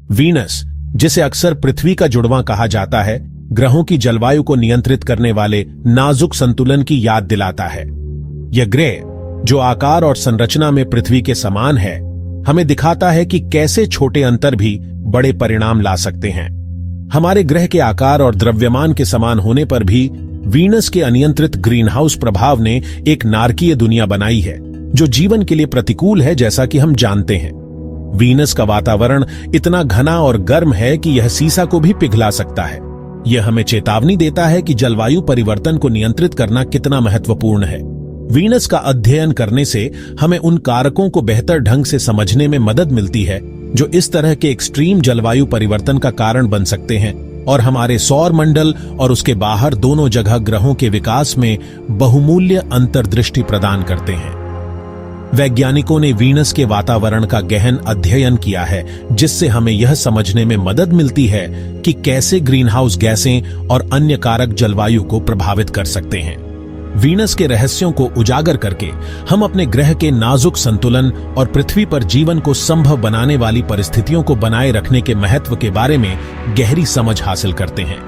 Venus, जिसे अक्सर पृथ्वी का जुड़वां कहा जाता है, ग्रहों की जलवायु को नियंत्रित करने वाले नाजुक संतुलन की याद दिलाता है। यह ग्रह, जो आकार और संरचना में पृथ्वी के समान है, हमें दिखाता है कि कैसे छोटे अंतर भी बड़े परिणाम ला सकते हैं। हमारे ग्रह के आकार और द्रव्यमान के समान होने पर भी वीनस के अनियंत्रित ग्रीनहाउस प्रभाव ने एक नारकीय दुनिया बनाई है, जो जीवन के लिए प्रतिकूल है, जैसा कि हम जानते हैं। वीनस का वातावरण इतना घना और गर्म है कि यह सीसा को भी पिघला सकता है। यह हमें चेतावनी देता है कि जलवायु परिवर्तन को नियंत्रित करना कितना महत्वपूर्ण है। वीनस का अध्ययन करने से हमें उन कारकों को बेहतर ढंग से समझने में मदद मिलती है जो इस तरह के एक्सट्रीम जलवायु परिवर्तन का कारण बन सकते हैं और हमारे सौर मंडल और उसके बाहर दोनों जगह ग्रहों के विकास में बहुमूल्य अंतर्दृष्टि प्रदान करते हैं। वैज्ञानिकों ने वीनस के वातावरण का गहन अध्ययन किया है, जिससे हमें यह समझने में मदद मिलती है कि कैसे ग्रीनहाउस गैसें और अन्य कारक जलवायु को प्रभावित कर सकते हैं। वीनस के रहस्यों को उजागर करके हम अपने ग्रह के नाजुक संतुलन और पृथ्वी पर जीवन को संभव बनाने वाली परिस्थितियों को बनाए रखने के महत्व के बारे में गहरी समझ हासिल करते हैं।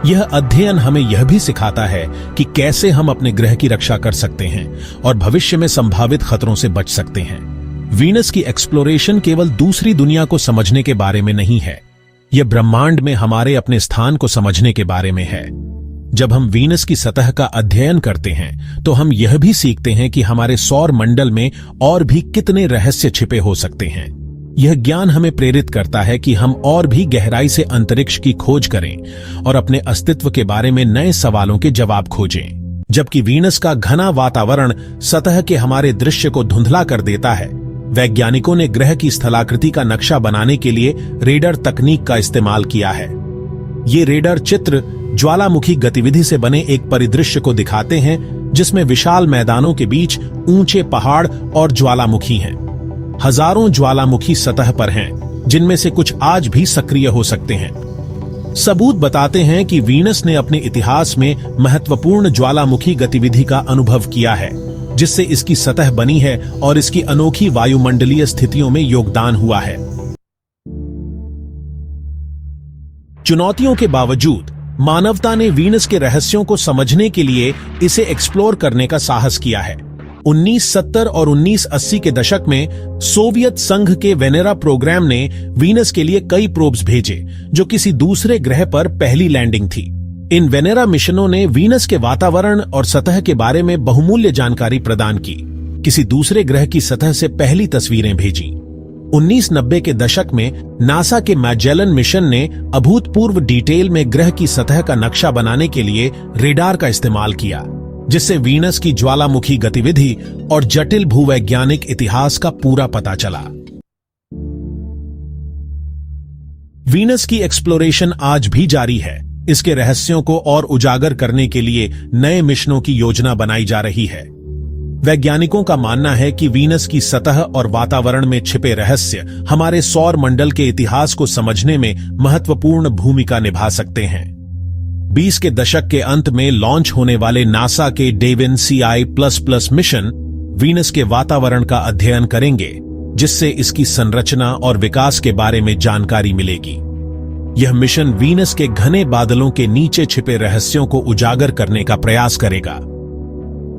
यह अध्ययन हमें यह भी सिखाता है कि कैसे हम अपने ग्रह की रक्षा कर सकते हैं और भविष्य में संभावित खतरों से बच सकते हैं। वीनस की एक्सप्लोरेशन केवल दूसरी दुनिया को समझने के बारे में नहीं है, यह ब्रह्मांड में हमारे अपने स्थान को समझने के बारे में है। जब हम वीनस की सतह का अध्ययन करते हैं तो हम यह भी सीखते हैं कि हमारे सौर मंडल में और भी कितने रहस्य छिपे हो सकते हैं। यह ज्ञान हमें प्रेरित करता है कि हम और भी गहराई से अंतरिक्ष की खोज करें और अपने अस्तित्व के बारे में नए सवालों के जवाब खोजें। जबकि वीनस का घना वातावरण सतह के हमारे दृश्य को धुंधला कर देता है, वैज्ञानिकों ने ग्रह की स्थलाकृति का नक्शा बनाने के लिए रेडर तकनीक का इस्तेमाल किया है। ये रेडर चित्र ज्वालामुखी गतिविधि से बने एक परिदृश्य को दिखाते हैं, जिसमें विशाल मैदानों के बीच ऊंचे पहाड़ और ज्वालामुखी हैं। हजारों ज्वालामुखी सतह पर हैं, जिनमें से कुछ आज भी सक्रिय हो सकते हैं। सबूत बताते हैं कि वीनस ने अपने इतिहास में महत्वपूर्ण ज्वालामुखी गतिविधि का अनुभव किया है, जिससे इसकी सतह बनी है और इसकी अनोखी वायुमंडलीय स्थितियों में योगदान हुआ है। चुनौतियों के बावजूद मानवता ने वीनस के रहस्यों को समझने के लिए इसे एक्सप्लोर करने का साहस किया है। 1970 और 1980 के दशक में सोवियत संघ के वेनेरा प्रोग्राम ने वीनस के लिए कई प्रोब्स भेजे, जो किसी दूसरे ग्रह पर पहली लैंडिंग थी। इन वेनेरा मिशनों ने वीनस के वातावरण और सतह के बारे में बहुमूल्य जानकारी प्रदान की, किसी दूसरे ग्रह की सतह से पहली तस्वीरें भेजी। 1990 के दशक में नासा के मैजेलन मिशन ने अभूतपूर्व डिटेल में ग्रह की सतह का नक्शा बनाने के लिए रेडार का इस्तेमाल किया, जिससे वीनस की ज्वालामुखी गतिविधि और जटिल भूवैज्ञानिक इतिहास का पूरा पता चला। वीनस की एक्सप्लोरेशन आज भी जारी है। इसके रहस्यों को और उजागर करने के लिए नए मिशनों की योजना बनाई जा रही है। वैज्ञानिकों का मानना है कि वीनस की सतह और वातावरण में छिपे रहस्य हमारे सौर मंडल के इतिहास को समझने में महत्वपूर्ण भूमिका निभा सकते हैं। 20 के दशक के अंत में लॉन्च होने वाले नासा के डेविन CI++ मिशन वीनस के वातावरण का अध्ययन करेंगे, जिससे इसकी संरचना और विकास के बारे में जानकारी मिलेगी। यह मिशन वीनस के घने बादलों के नीचे छिपे रहस्यों को उजागर करने का प्रयास करेगा।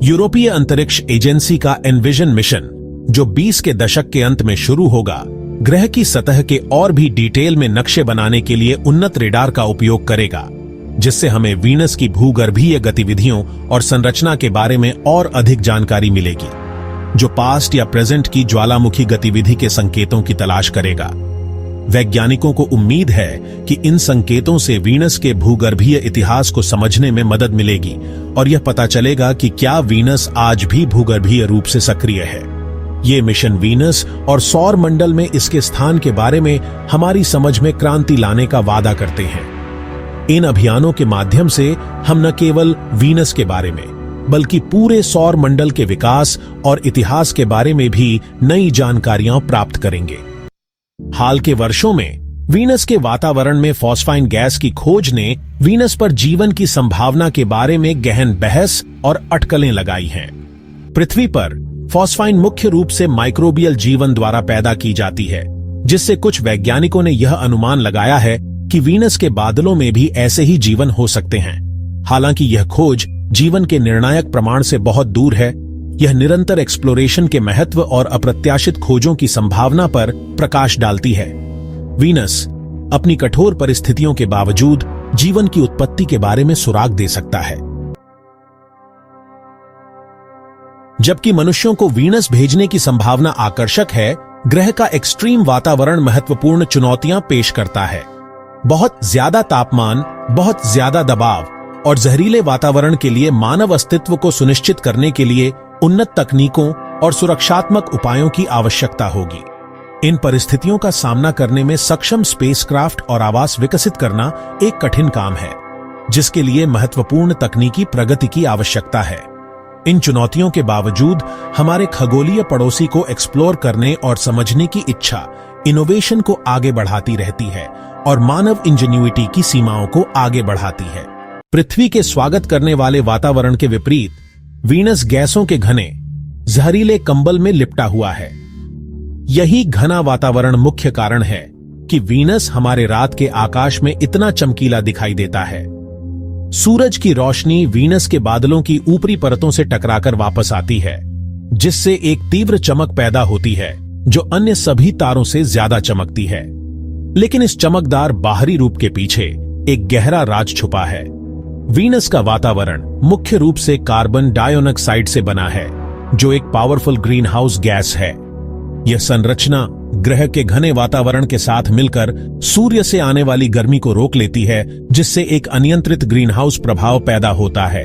यूरोपीय अंतरिक्ष एजेंसी का एनविजन मिशन, जो 20 के दशक के अंत में शुरू होगा, ग्रह की सतह के और भी डिटेल में नक्शे बनाने के लिए उन्नत रेडार का उपयोग करेगा, जिससे हमें वीनस की भूगर्भीय गतिविधियों और संरचना के बारे में और अधिक जानकारी मिलेगी, जो पास्ट या प्रेजेंट की ज्वालामुखी गतिविधि के संकेतों की तलाश करेगा। वैज्ञानिकों को उम्मीद है कि इन संकेतों से वीनस के भूगर्भीय इतिहास को समझने में मदद मिलेगी और यह पता चलेगा कि क्या वीनस आज भी भूगर्भीय रूप से सक्रिय है। ये मिशन वीनस और सौर मंडल में इसके स्थान के बारे में हमारी समझ में क्रांति लाने का वादा करते हैं। इन अभियानों के माध्यम से हम न केवल वीनस के बारे में, बल्कि पूरे सौर मंडल के विकास और इतिहास के बारे में भी नई जानकारियां प्राप्त करेंगे। हाल के वर्षों में वीनस के वातावरण में फॉस्फाइन गैस की खोज ने वीनस पर जीवन की संभावना के बारे में गहन बहस और अटकलें लगाई हैं। पृथ्वी पर फॉस्फाइन मुख्य रूप से माइक्रोबियल जीवन द्वारा पैदा की जाती है, जिससे कुछ वैज्ञानिकों ने यह अनुमान लगाया है कि वीनस के बादलों में भी ऐसे ही जीवन हो सकते हैं। हालांकि यह खोज जीवन के निर्णायक प्रमाण से बहुत दूर है। यह निरंतर एक्सप्लोरेशन के महत्व और अप्रत्याशित खोजों की संभावना पर प्रकाश डालती है। वीनस अपनी कठोर परिस्थितियों के बावजूद जीवन की उत्पत्ति के बारे में सुराग दे सकता है। जबकि मनुष्यों को वीनस भेजने की संभावना आकर्षक है, ग्रह का एक्सट्रीम वातावरण महत्वपूर्ण चुनौतियां पेश करता है। बहुत ज्यादा तापमान, बहुत ज्यादा दबाव और जहरीले वातावरण के लिए मानव अस्तित्व को सुनिश्चित करने के लिए उन्नत तकनीकों और सुरक्षात्मक उपायों की आवश्यकता होगी। इन परिस्थितियों का सामना करने में सक्षम स्पेसक्राफ्ट और आवास विकसित करना एक कठिन काम है, जिसके लिए महत्वपूर्ण तकनीकी प्रगति की आवश्यकता है। इन चुनौतियों के बावजूद हमारे खगोलीय पड़ोसी को एक्सप्लोर करने और समझने की इच्छा इनोवेशन को आगे बढ़ाती रहती है और मानव इंजेन्युइटी की सीमाओं को आगे बढ़ाती है। पृथ्वी के स्वागत करने वाले वातावरण के विपरीत वीनस गैसों के घने, जहरीले कंबल में लिपटा हुआ है। यही घना वातावरण मुख्य कारण है कि वीनस हमारे रात के आकाश में इतना चमकीला दिखाई देता है। सूरज की रोशनी वीनस के बादलों की ऊपरी परतों से टकराकर वापस आती है, जिससे एक तीव्र चमक पैदा होती है जो अन्य सभी तारों से ज्यादा चमकती है। लेकिन इस चमकदार बाहरी रूप के पीछे एक गहरा राज छुपा है। वीनस का वातावरण मुख्य रूप से कार्बन डाइऑक्साइड से बना है, जो एक पावरफुल ग्रीन हाउस गैस है। यह संरचना ग्रह के घने वातावरण के साथ मिलकर सूर्य से आने वाली गर्मी को रोक लेती है, जिससे एक अनियंत्रित ग्रीनहाउस प्रभाव पैदा होता है।